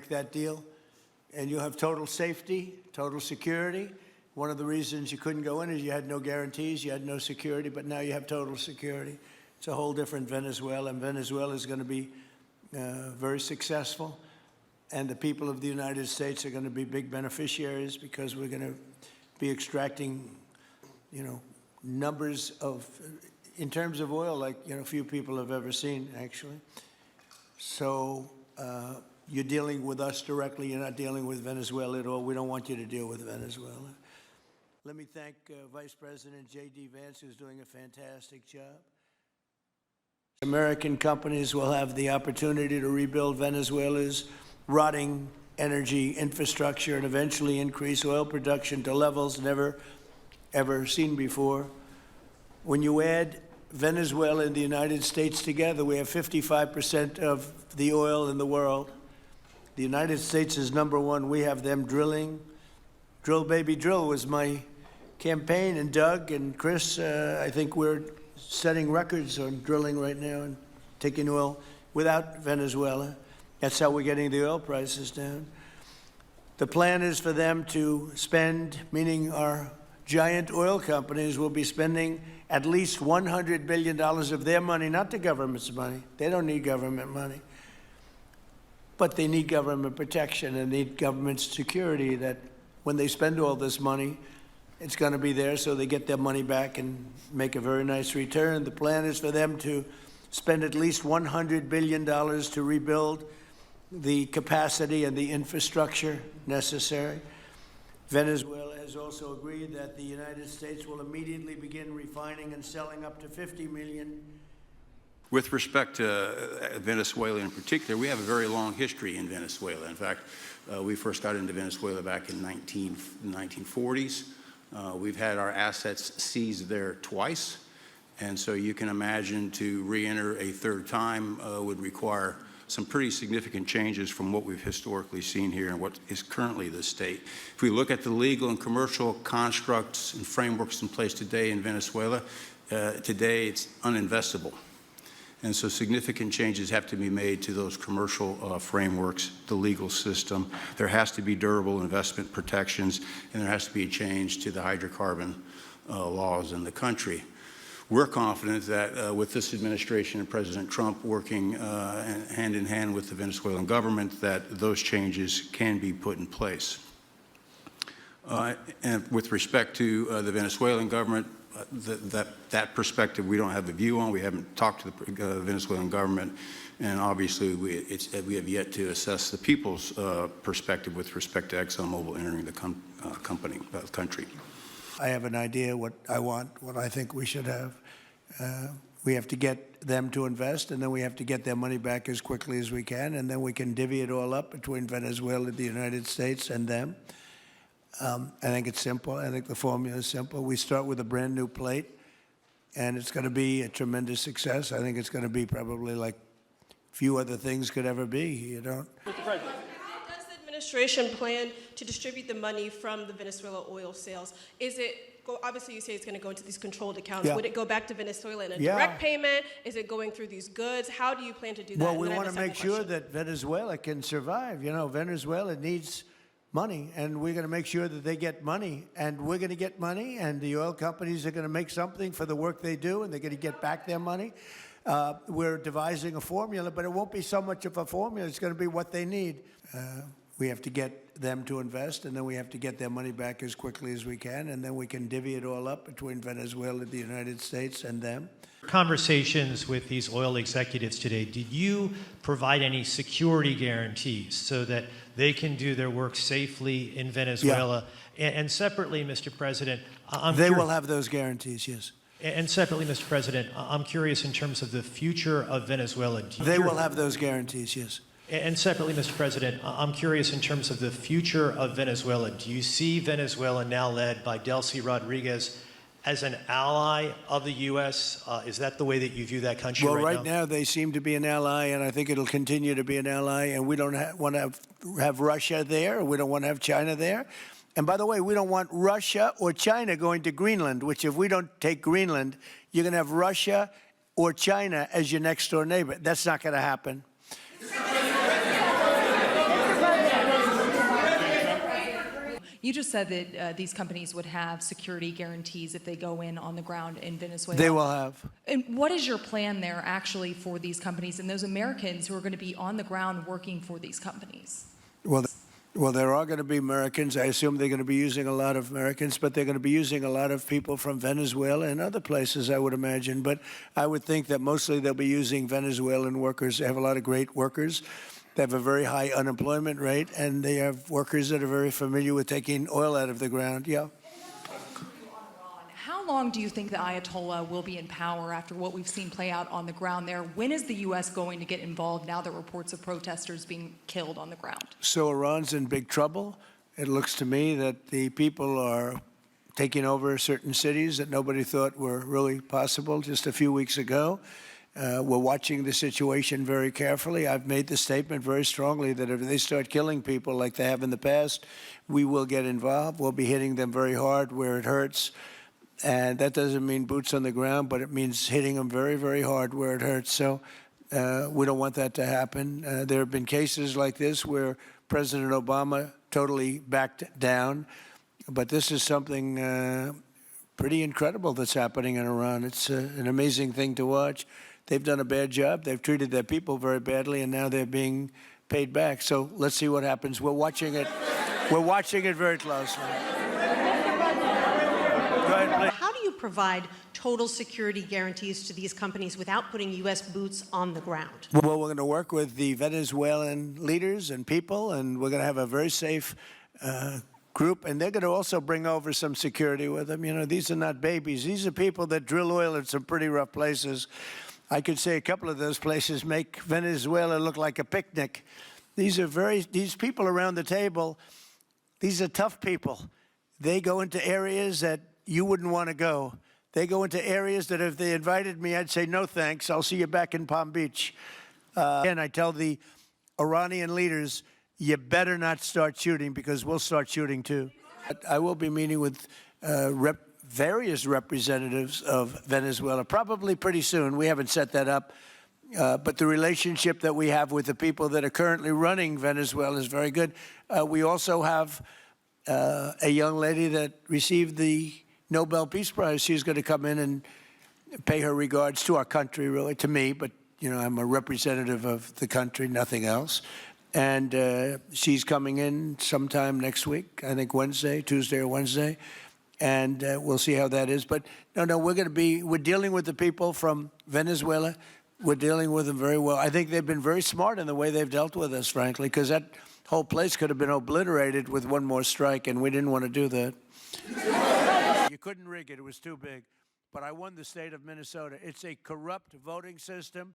that deal, and you'll have total safety, total security. One of the reasons you couldn't go in is you had no guarantees, you had no security, but now you have total security. It's a whole different Venezuela, and Venezuela is going to be very successful, and the people of the United States are going to be big beneficiaries because we're going to be extracting, numbers of, in terms of oil, like, few people have ever seen, actually. So you're dealing with us directly. You're not dealing with Venezuela at all. We don't want you to deal with Venezuela. Let me thank Vice President J.D. Vance, who's doing a fantastic job. American companies will have the opportunity to rebuild Venezuela's rotting energy infrastructure and eventually increase oil production to levels never, ever seen before. When you add Venezuela and the United States together, we have 55% of the oil in the world. The United States is #1. We have them drilling. Drill, baby, drill was my campaign. And Doug and Chris, I think we're setting records on drilling right now and taking oil without Venezuela. That's how we're getting the oil prices down. The plan is for them to spend, meaning our giant oil companies will be spending at least $100 billion of their money, not the government's money. They don't need government money. But they need government protection and need government security that when they spend all this money, it's going to be there so they get their money back and make a very nice return. The plan is for them to spend at least $100 billion to rebuild the capacity and the infrastructure necessary. Venezuela has also agreed that the United States will immediately begin refining and selling up to 50 million. With respect to Venezuela in particular, we have a very long history in Venezuela. In fact, we first got into Venezuela back in the 1940s. We've had our assets seized there twice, and so you can imagine to re-enter a third time would require some pretty significant changes from what we've historically seen here and what is currently the state. If we look at the legal and commercial constructs and frameworks in place today in Venezuela, today it's uninvestable. And so significant changes have to be made to those commercial frameworks, the legal system. There has to be durable investment protections, and there has to be a change to the hydrocarbon laws in the country. We're confident that with this administration and President Trump working hand in hand with the Venezuelan government, that those changes can be put in place. And with respect to the Venezuelan government, that perspective we don't have a view on. We haven't talked to the Venezuelan government, and obviously we have yet to assess the people's perspective with respect to ExxonMobil entering the country. I have an idea what I want, what I think we should have. We have to get them to invest, and then we have to get their money back as quickly as we can, and then we can divvy it all up between Venezuela, the United States, and them. I think it's simple. I think the formula is simple. We start with a brand new plate, and it's going to be a tremendous success. I think it's going to be probably like few other things could ever be. Mr. President. How does the administration plan to distribute the money from the Venezuela oil sales? Is it, obviously you say it's going to go into these controlled accounts. Yeah. Would it go back to Venezuela in a direct payment? Is it going through these goods? How do you plan to do that? Well, we want to make sure that Venezuela can survive. Venezuela needs money, and we're going to make sure that they get money, and we're going to get money, and the oil companies are going to make something for the work they do, and they're going to get back their money. We're devising a formula, but it won't be so much of a formula. It's going to be what they need. We have to get them to invest, and then we have to get their money back as quickly as we can, and then we can divvy it all up between Venezuela, the United States, and them. Conversations with these oil executives today, did you provide any security guarantees so that they can do their work safely in Venezuela? Yeah. And separately, Mr. President, they will have those guarantees, yes. And separately, Mr. President, I'm curious in terms of the future of Venezuela. They will have those guarantees, yes. And separately, Mr. President, I'm curious in terms of the future of Venezuela. Do you see Venezuela now led by Delcy Rodriguez as an ally of the U.S.? Is that the way that you view that country right now? Well, right now they seem to be an ally, and I think it'll continue to be an ally, and we don't want to have Russia there. We don't want to have China there. And by the way, we don't want Russia or China going to Greenland, which if we don't take Greenland, you're going to have Russia or China as your next door neighbor. That's not going to happen. You just said that these companies would have security guarantees if they go in on the ground in Venezuela. They will have. And what is your plan there actually for these companies and those Americans who are going to be on the ground working for these companies? Well, there are going to be Americans. I assume they're going to be using a lot of Americans, but they're going to be using a lot of people from Venezuela and other places, I would imagine. But I would think that mostly they'll be using Venezuelan workers. They have a lot of great workers. They have a very high unemployment rate, and they have workers that are very familiar with taking oil out of the ground. Yeah. How long do you think the Ayatollah will be in power after what we've seen play out on the ground there? When is the U.S. going to get involved now that reports of protesters being killed on the ground? So Iran's in big trouble. It looks to me that the people are taking over certain cities that nobody thought were really possible just a few weeks ago. We're watching the situation very carefully. I've made the statement very strongly that if they start killing people like they have in the past, we will get involved. We'll be hitting them very hard where it hurts. And that doesn't mean boots on the ground, but it means hitting them very, very hard where it hurts. So we don't want that to happen. There have been cases like this where President Obama totally backed down. But this is something pretty incredible that's happening in Iran. It's an amazing thing to watch. They've done a bad job. They've treated their people very badly, and now they're being paid back. So let's see what happens. We're watching it. We're watching it very closely. Go ahead, please. How do you provide total security guarantees to these companies without putting U.S. boots on the ground? Well, we're going to work with the Venezuelan leaders and people, and we're going to have a very safe group, and they're going to also bring over some security with them. You know, these are not babies. These are people that drill oil in some pretty rough places. I could say a couple of those places make Venezuela look like a picnic. These people around the table, these are tough people. They go into areas that you wouldn't want to go. They go into areas that if they invited me, I'd say, no thanks, I'll see you back in Palm Beach. And I tell the Iranian leaders, you better not start shooting because we'll start shooting too. I will be meeting with various representatives of Venezuela, probably pretty soon. We haven't set that up. But the relationship that we have with the people that are currently running Venezuela is very good. We also have a young lady that received the Nobel Peace Prize. She's going to come in and pay her regards to our country, really, to me. But, you know, I'm a representative of the country, nothing else. And she's coming in sometime next week, I think Tuesday or Wednesday. And we'll see how that is. But no, we're dealing with the people from Venezuela. We're dealing with them very well. I think they've been very smart in the way they've dealt with us, frankly, because that whole place could have been obliterated with one more strike, and we didn't want to do that. You couldn't rig it. It was too big. But I won the state of Minnesota. It's a corrupt voting system.